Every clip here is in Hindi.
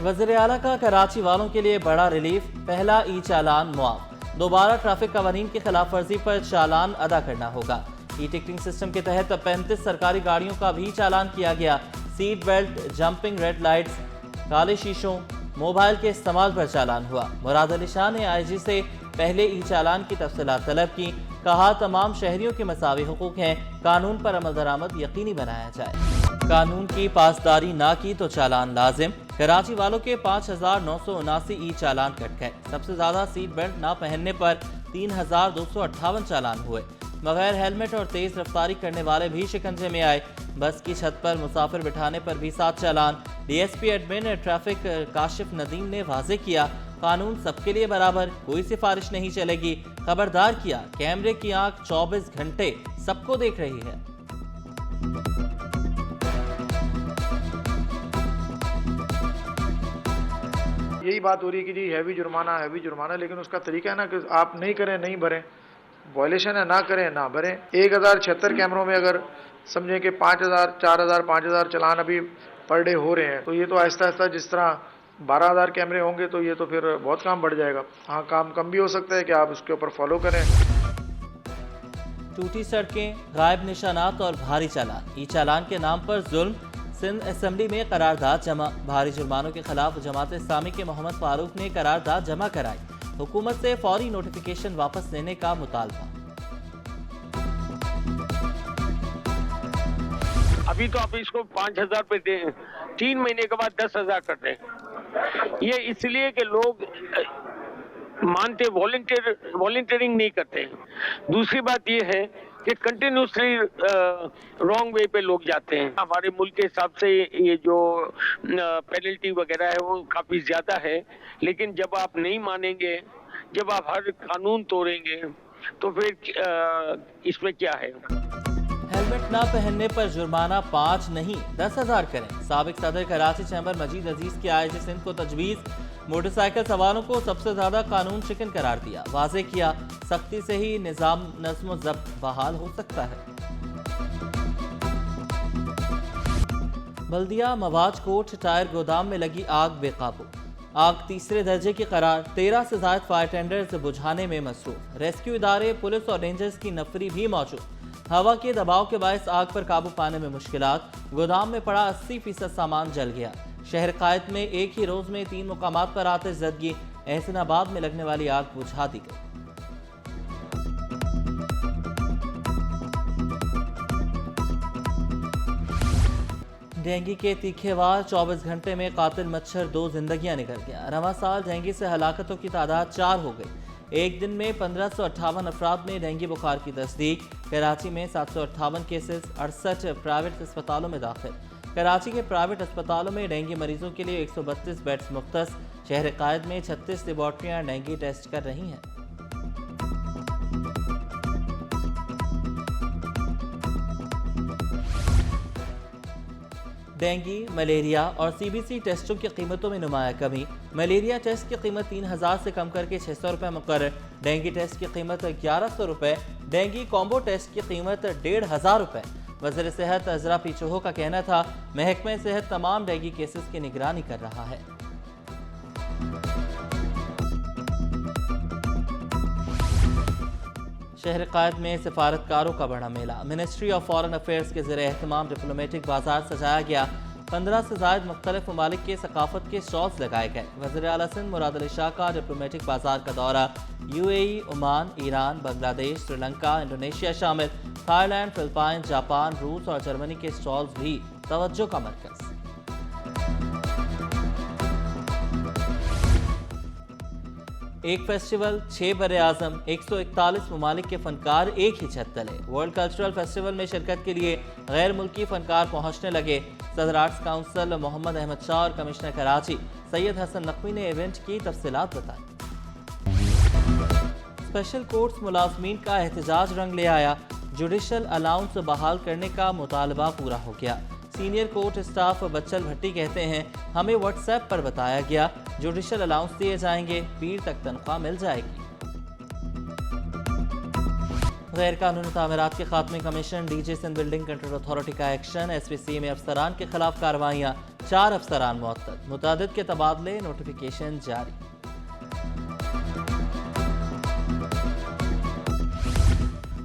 वज़ीर आला का कराची वालों के लिए बड़ा रिलीफ, पहला ई चालान मुआफ। दोबारा ट्रैफिक कवानीन की खिलाफ वर्जी पर चालान अदा करना होगा। ई टिकटिंग सिस्टम के तहत 35 सरकारी गाड़ियों का भी चालान किया गया। Seat belt, jumping red lights, काले शीशों, मोबाइल के इस्तेमाल पर चालान हुआ। मुराद अली शाह ने IG से पहले ई चालान की तफसीलात तलब की। कहा, तमाम शहरियों के मसावी हुकूक हैं, कानून पर अमल दरामद यकीनी बनाया जाए। कानून की पासदारी ना की तो चालान लाजिम। कराची वालों के 5,979 ई चालान कट गए। सबसे ज्यादा सीट बेल्ट ना पहनने पर 3,258 चालान हुए। बगैर हेलमेट और तेज रफ्तारी करने वाले भी शिकंजे में आए। बस की छत पर मुसाफिर बिठाने पर भी 7 चालान। DSP admin traffic Kashif Nadeem ने वाजे किया, कानून सबके लिए बराबर, कोई सिफारिश नहीं चलेगी। खबरदार किया, कैमरे की आंख 24 घंटे सबको देख रही है। यही बात हो रही है कि जी हैवी जुर्माना, लेकिन उसका तरीका है ना कि आप नहीं करें, नहीं भरें, वायलेशन है, ना करें, ना भरें। 1076 कैमरों में अगर समझें कि 5,000, 4,000, 5,000 चलान अभी पर डे हो रहे हैं, तो ये तो आहिस्ता आहिस्ता जिस तरह 12,000 कैमरे होंगे तो ये तो फिर बहुत काम बढ़ जाएगा। हाँ, काम कम भी हो सकता है कि आप उसके ऊपर फॉलो करें। टूटी सड़कें, गायब निशानात और भारी चालान। ई चालान के नाम पर जुल्म। सिंध असेंबली में करारदाद जमा। भारी जुर्मानों के खिलाफ जमात इस्लामी के मोहम्मद फारूक ने करारदाद जमा कराई। हुकूमत से फौरी नोटिफिकेशन वापस लेने का मुतालबा। अभी तो आप इसको 5,000 पे दे, 3 महीने के बाद 10,000 कर दें। ये इसलिए कि लोग मानते वॉलंटियरिंग नहीं करते। दूसरी बात ये है कि कंटिन्यूसली रॉन्ग वे पे लोग जाते हैं। हमारे मुल्क के हिसाब से ये जो पेनल्टी वगैरह है वो काफी ज्यादा है, लेकिन जब आप नहीं मानेंगे, जब आप हर कानून तोड़ेंगे, तो फिर इसमें क्या है। हेलमेट ना पहनने पर जुर्माना 5 नहीं 10,000 करें। साबिक सदर कराची चैम्बर मजीद अजीज की IG सिंध को तजवीज़। मोटरसाइकिल सवारों को सबसे ज्यादा कानून शिकन करार दिया। वाजे किया, सख्ती से ही निजाम नज़्म ज़ब्त बहाल हो सकता है। बल्दिया मवाज कोट टायर गोदाम में लगी आग बेकाबू। आग तीसरे दर्जे की करार। 13 से ज्यादा फायर टेंडर्स बुझाने में मसरूफ। रेस्क्यू इदारे, पुलिस और रेंजर्स की नफरी भी मौजूद। हवा के दबाव के बायस आग पर काबू पाने में मुश्किलात। गोदाम में पड़ा 80% सामान जल गया। शहर कायद में एक ही रोज में 3 मुकामात पर आतिशज़दगी। एहसनाबाद में लगने वाली आग बुझा दी गई। डेंगू के तीखे वार। 24 घंटे में कातिल मच्छर 2 जिंदगियां निकल गया। रवां साल डेंगू से हलाकतों की तादाद 4 हो गई। एक दिन में 1558 अफराद में डेंगू बुखार की तस्दीक। कराची में 758 केसेस। 68 प्राइवेट अस्पतालों में दाखिल। कराची के प्राइवेट अस्पतालों में डेंगू मरीजों के लिए 132 बेड्स मुख्तस। शहर कायद में 36 लेबॉर्ट्रियाँ डेंगू टेस्ट कर रही हैं। डेंगू, मलेरिया और CBC टेस्टों की कीमतों में नुमाया कमी। मलेरिया टेस्ट की कीमत 3,000 से कम करके 600 रुपये मुकर्रर। डेंगू टेस्ट की कीमत 1,100 रुपये। डेंगू कॉम्बो टेस्ट की कीमत 1,500 रुपये। वज़ीर सेहत अजरा पीचोहो का कहना था, महकमा सेहत तमाम डेंगू केसेस की निगरानी कर रहा है। शहर कायद में सिफारतकारों का बड़ा मेला। मिनिस्ट्री ऑफ फॉरेन अफेयर्स के ज़रिए एहतमाम डिप्लोमेटिक बाजार सजाया गया। 15 से ज़ायद मुख्तलिफ ममालिक के सकाफत के स्टॉल्स लगाए गए। वज़ीर आला सिंध मुराद अली शाह का डिप्लोमेटिक बाजार का दौरा। UAE, Oman, Iran, Bangladesh, Sri Lanka, Indonesia शामिल। थाईलैंड, फिलिपाइन, जापान, रूस और जर्मनी के स्टॉल्स भी तवज्जो का मरकज। एक फेस्टिवल, 6 बरे-आज़म, 141 ममालिक के फनकार एक ही छत तले। वर्ल्ड कल्चरल फेस्टिवल में शिरकत के लिए गैर मुल्की फनकार पहुंचने लगे। सदर आर्ट्स काउंसिल मोहम्मद अहमद शाह और कमिश्नर कराची सैयद हसन नकवी ने इवेंट की तफसीलात बताई। स्पेशल कोर्ट्स मुलाजमीन का एहतजाज रंग ले आया। जुडिशल अलाउंस बहाल करने का मुतालबा पूरा हो गया। सीनियर कोर्ट स्टाफ बच्चल भट्टी कहते हैं, हमें व्हाट्सएप पर बताया गया जुडिशल अलाउंस दिए जाएंगे, पीर तक तनख्वाह मिल जाएगी। गैर कानूनी तामीरात के खात्मे कमीशन। DJ Sindh building control authority का एक्शन। SPC में अफसरान के खिलाफ कार्रवाइयाँ। 4 अफसरान मुअत्तल, मुतादिद के तबादले, नोटिफिकेशन जारी।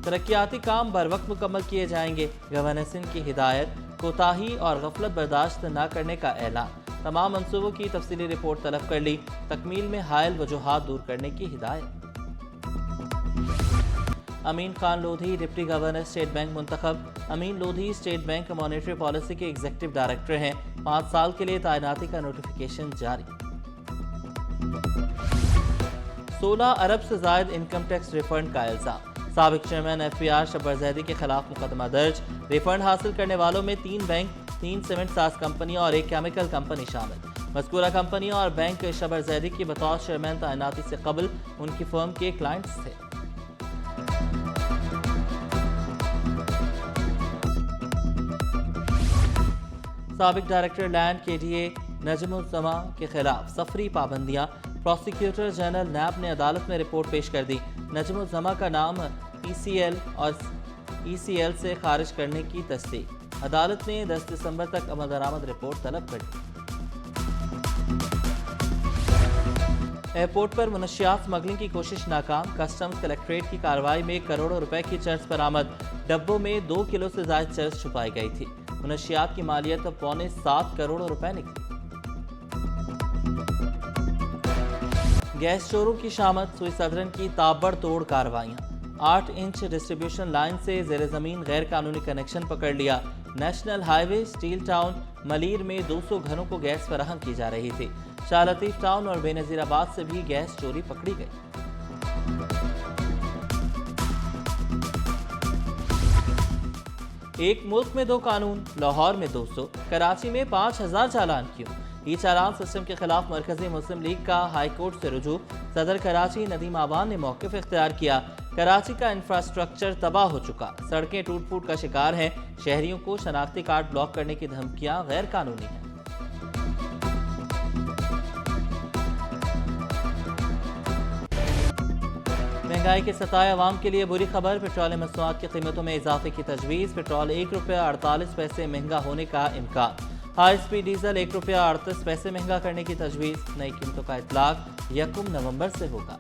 तरक्याती काम बर वक्त मुकम्मल किए जाएंगे, गवर्नर सिंध की हिदायत। कोताही और गफलत बर्दाश्त न करने का ऐलान। तमाम मंसूबों की तफसीली रिपोर्ट तलब कर ली, तकमील में हायल वजूहात दूर करने की हिदायत। Amin Khan Lodhi deputy governor state bank मुंतखब। Amin Lodhi state bank monetary policy के एग्जीक्यूटिव डायरेक्टर हैं। 5 साल के लिए तैनाती का नोटिफिकेशन जारी। 16 अरब से जायद इनकम टैक्स रिफंड का इल्जाम। साबिक चेयरमैन FPR शब्बर जैदी के खिलाफ मुकदमा दर्ज। रिफंड हासिल करने वालों में 3 बैंक, 3 सीमेंट साज कंपनियां और 1 केमिकल कंपनी शामिल। मज़कूरा कंपनियां और बैंक शब्बर जैदी की बतौर चेयरमैन तैनाती से कबल उनकी फर्म के क्लाइंट्स थे। साबिक डायरेक्टर लैंड KDA नजमुज़्ज़मा के खिलाफ सफरी पाबंदियां। प्रोसिक्यूटर जनरल नैब ने अदालत में रिपोर्ट पेश कर दी। नजमुज़्ज़मा का नाम ECL और ECL से खारिज करने की तस्दीक। अदालत ने 10 दिसंबर तक अमल दरामद रिपोर्ट तलब कर दी। एयरपोर्ट पर मुनशियात स्मगलिंग की कोशिश नाकाम। कस्टम्स कलेक्ट्रेट की कार्रवाई में करोड़ों रुपए की चर्च बरामद। डब्बों में 2 किलो से ज्यादा चर्च छुपाई गई थी। मुनशियात की मालियत 7.25 करोड़ रुपए निकली। गैस चोरों की शामत। सुई सदरन की ताबड़तोड़ कार्रवाइयां। 8 इंच डिस्ट्रीब्यूशन लाइन से जेर जमीन गैर कानूनी कनेक्शन पकड़ लिया। National highway steel town Malir में 200 घरों को गैस फराहम की जा रही थी। शाह लतीफ टाउन और बेनजीराबाद से भी गैस चोरी पकड़ी गई। एक मुल्क में 2 कानून, लाहौर में 200, कराची में 5000 चालान क्यों? ई चालान सिस्टम के खिलाफ मरकजी मुस्लिम लीग का हाई कोर्ट से रुजू। सदर कराची नदीम आवान ने मौक़िफ़ इख्तियार किया। कराची का इंफ्रास्ट्रक्चर तबाह हो चुका, सड़कें टूट फूट का शिकार हैं। शहरियों को शनाख्ती कार्ड ब्लॉक करने की धमकियां गैर कानूनी हैं। महंगाई के सताए अवाम के लिए बुरी खबर। पेट्रोल मसनूआत की कीमतों में इजाफे की तजवीज़। पेट्रोल ₹1.48 महंगा होने का इम्कान। हाई स्पीड डीजल ₹1.38 महंगा करने की तजवीज़। नई कीमतों का इतलाक 1 नवंबर से होगा।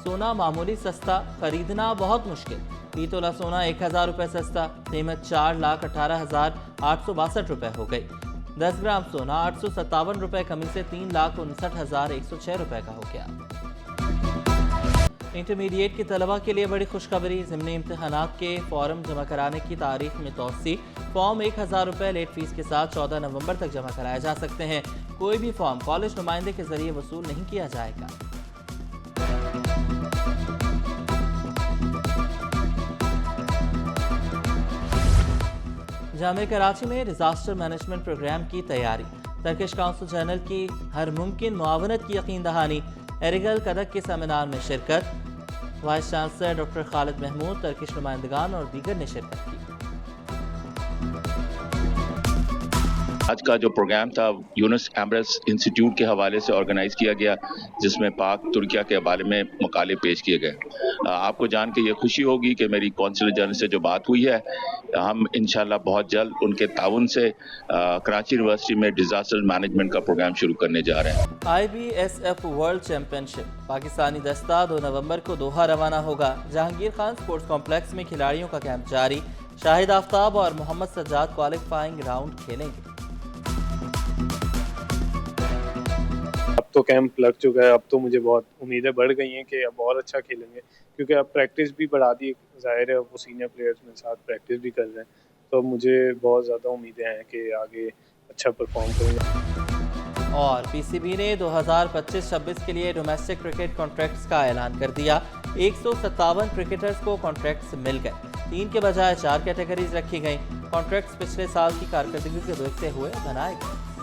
सोना मामूली सस्ता, खरीदना बहुत मुश्किल। 20 तोला सोना 1000 रुपये सस्ता, कीमत 4,18,862 रुपये हो गई। 10 ग्राम सोना 857 रुपये कमी से 3,59,106 रुपये का हो गया। इंटरमीडिएट की तलबा के लिए बड़ी खुशखबरी। ज़िमनी इम्तहानात के फॉर्म जमा कराने की तारीख में तौसी। फॉर्म 1000 रुपये लेट फीस के साथ 14 नवंबर तक जमा कराए जा सकते हैं। कोई भी फॉर्म कॉलेज नुमाइंदे के जरिए वसूल नहीं किया जाएगा। जामिया कराची में डिजास्टर मैनेजमेंट प्रोग्राम की तैयारी। टर्किश काउंसिल जनरल की हर मुमकिन मुआवनत की यकीन दहानी। एरिगल कदक के सेमिनार में शिरकत। Vice chancellor doctor Khalid Mahmood, Turkish नुमाइंदगान और दीगर ने शिरकत की। आज का जो प्रोग्राम था यूनुस एमरेट्स इंस्टीट्यूट के हवाले से ऑर्गेनाइज किया गया, जिसमें पाक तुर्किया के बारे में मकाले पेश किए गए। आपको जान के ये खुशी होगी कि मेरी कौंसिलर जनरल से जो बात हुई है, हम इंशाल्लाह बहुत जल्द उनके ताउन से कराची यूनिवर्सिटी में डिजास्टर मैनेजमेंट का प्रोग्राम शुरू करने जा रहे हैं। IBSF वर्ल्ड चैंपियनशिप पाकिस्तानी दस्ता 2 नवंबर को दोहा रवाना होगा। जहांगीर खान स्पोर्ट्स कॉम्प्लेक्स में खिलाड़ियों का कैंप जारी। शाहिद आफ्ताब और मोहम्मद सज्जाद क्वालिफाइंग राउंड खेलेंगे। अब तो कैंप लग चुका है, अब तो मुझे बहुत उम्मीदें बढ़ गई हैं कि अब और अच्छा खेलेंगे, क्योंकि अब प्रैक्टिस भी बढ़ा दी। जाहिर है वो सीनियर प्लेयर्स में साथ प्रैक्टिस भी कर रहे हैं, तो अब मुझे बहुत ज़्यादा उम्मीदें हैं कि आगे अच्छा परफॉर्म करेंगे। और PCB ने 2025-26 के लिए डोमेस्टिक क्रिकेट कॉन्ट्रैक्ट्स का ऐलान कर दिया। 157 क्रिकेटर्स को कॉन्ट्रैक्ट्स मिल गए। 3 के बजाय 4 कैटेगरीज रखी गई। कॉन्ट्रैक्ट्स पिछले साल की कारकर्दगी के देखते हुए बनाए गए।